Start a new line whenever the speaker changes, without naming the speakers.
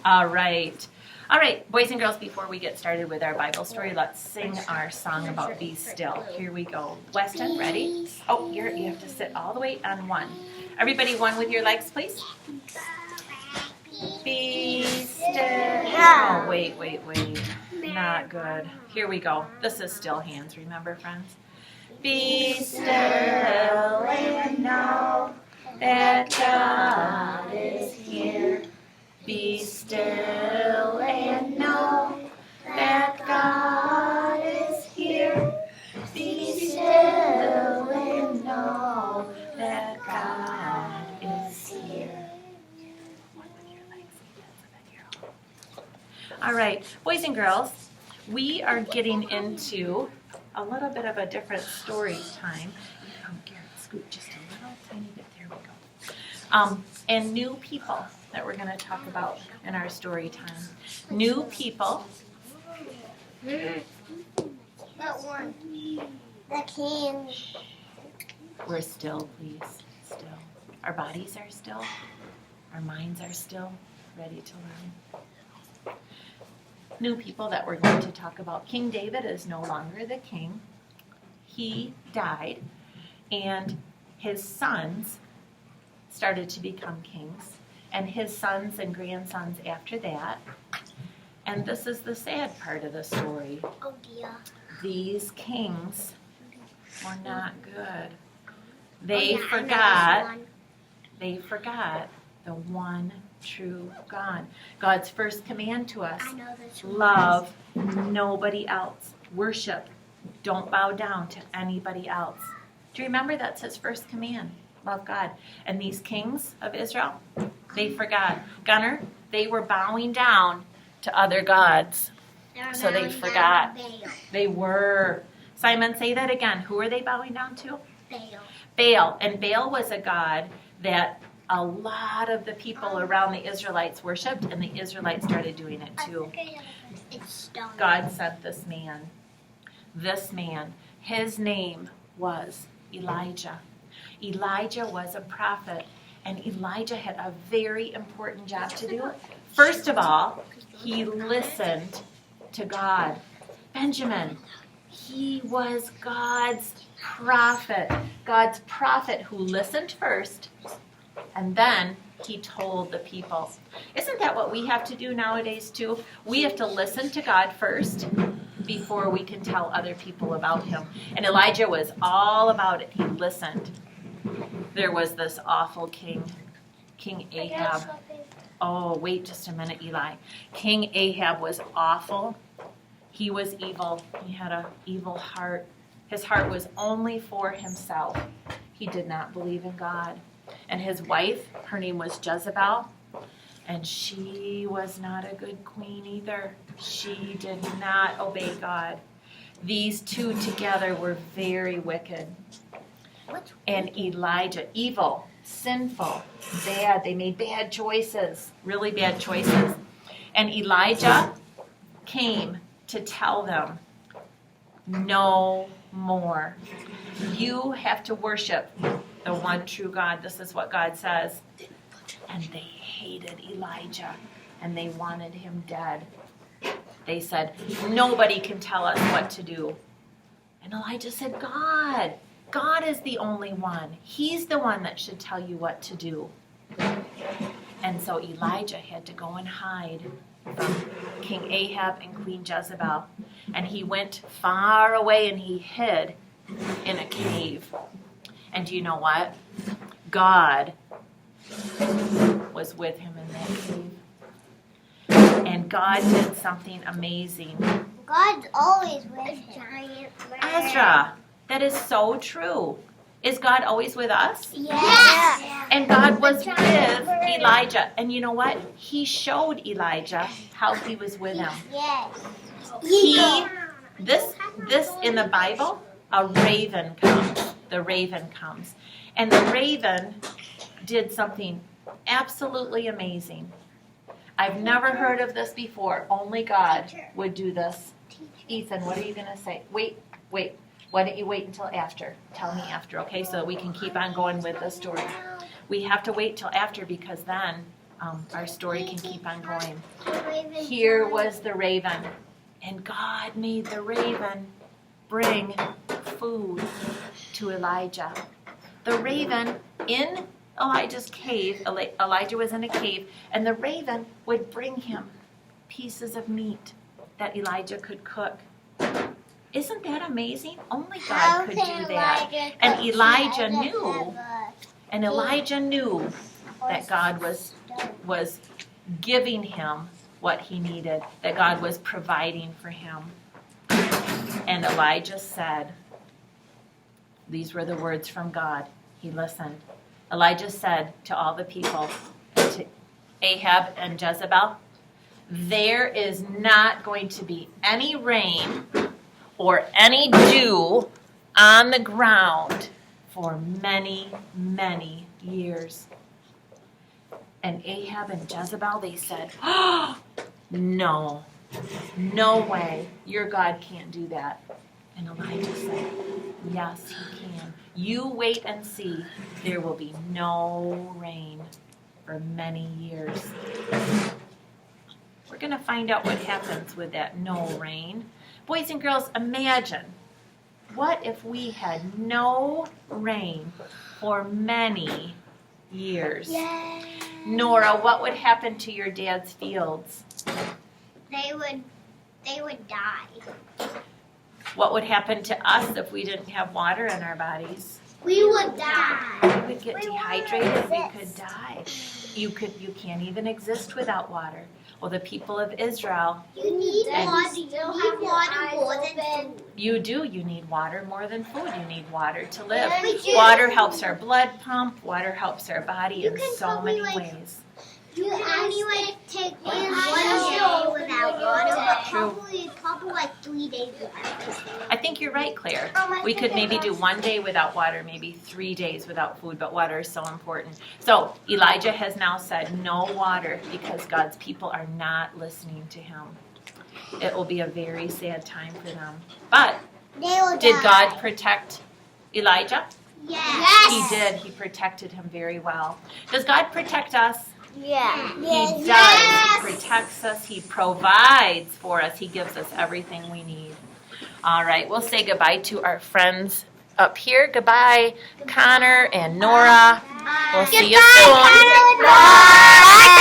All right. All right, boys and girls, before we get started with our Bible story, let's sing our song about Be Still. Here we go. Weston, ready? Oh, you have to sit all the way on one. Everybody, one with your legs, please. Be still. Oh, wait. Not good. Here we go. This is still hands, remember, friends? Be still and know that God is here. Be still and know that God is here. Be still and know that God is here. All right, boys and girls, we are getting into a little bit of a different story time. Garrett, scoot just a little tiny bit. There we go. And new people that we're going to talk about in our story time. New people.
That one. The king.
We're still, please. Still. Our bodies are still. Our minds are still ready to learn. New people that we're going to talk about. King David is no longer the king. He died, and his sons started to become kings, and his sons and grandsons after that. And this is the sad part of the story.
Oh dear.
These kings were not good. They forgot the one true God. God's first command to us: love nobody else. Worship. Don't bow down to anybody else. Do you remember that's his first command? Love God. And these kings of Israel, they forgot. Gunnar, they were bowing down to other gods. So they forgot. They were. Simon, say that again. Who are they bowing down to? Baal. And Baal was a god that a lot of the people around the Israelites worshipped, and the Israelites started doing it too. God sent this man. His name was Elijah. Elijah was a prophet, and Elijah had a very important job to do. First of all, he listened to God. Benjamin, he was God's prophet who listened first, and then he told the people. Isn't that what we have to do nowadays too? We have to listen to God first before we can tell other people about him. And Elijah was all about it. He listened. There was this awful king, King Ahab. Oh, wait just a minute, Eli. King Ahab was awful. He was evil. He had an evil heart. His heart was only for himself. He did not believe in God. And his wife, her name was Jezebel, and she was not a good queen either. She did not obey God. These two together were very wicked. And Elijah, evil, sinful, bad. They made bad choices, really bad choices. And Elijah came to tell them, no more. You have to worship the one true God. This is what God says. And they hated Elijah, and they wanted him dead. They said, nobody can tell us what to do. And Elijah said, God is the only one. He's the one that should tell you what to do. And so Elijah had to go and hide from King Ahab and Queen Jezebel. And he went far away and he hid in a cave. And do you know what? God was with him in that cave. And God did something amazing.
God's always with him.
Ezra, that is so true. Is God always with us?
Yes.
And God was with Elijah. And you know what? He showed Elijah how he was with him.
Yes.
This in the Bible, a raven comes. The raven comes. And the raven did something absolutely amazing. I've never heard of this before. Only God would do this. Ethan, what are you going to say? Wait. Why don't you wait until after? Tell me after, okay? So that we can keep on going with the story. We have to wait till after because then our story can keep on going.
Raven
Here
giant.
was the raven, and God made the raven bring food to Elijah. The raven in Elijah's cave, Elijah was in a cave, and the raven would bring him pieces of meat that Elijah could cook. Isn't that amazing? Only
How
God could
can
do that.
Elijah
And
cook
Elijah
forever?
knew, and Elijah knew that God was giving him what he needed, that God was providing for him. And Elijah said, these were the words from God. He listened. Elijah said to all the people, to Ahab and Jezebel, there is not going to be any rain or any dew on the ground for many, many years. And Ahab and Jezebel, they said, oh, no way, your God can't do that. And Elijah said, yes, he can. You wait and see. There will be no rain for many years. We're going to find out what happens with that no rain. Boys and girls, imagine, what if we had no rain for many years?
Yay.
Nora, what would happen to your dad's fields?
They would die.
What would happen to us if we didn't have water in our bodies?
We would die.
We would get
We
dehydrated.
wouldn't
We could
exist.
die. You can't even exist without water. Well, the people of Israel,
You need
And-
water. You need water more than food.
you do. You need water more than food. You need water to live.
Yeah, we do.
Water helps our blood pump. Water helps our body
You
in
can
so
probably,
many
like,
ways.
You only take 1 day without water, but probably like 3 days without water.
I think you're right, Claire.
Oh,
We could maybe do 1 day without water, maybe 3 days without food, but water is so important. So Elijah has now said no water because God's people are not listening to him. It will be a very sad time for them. But
They will
did
die.
God protect Elijah?
Yes.
He did. He protected him very well. Does God protect us?
Yeah.
He does. He protects us. He provides for us. He gives us everything we need. All right, we'll say goodbye to our friends up here. Goodbye, Connor and Nora. We'll see you soon.
Bye.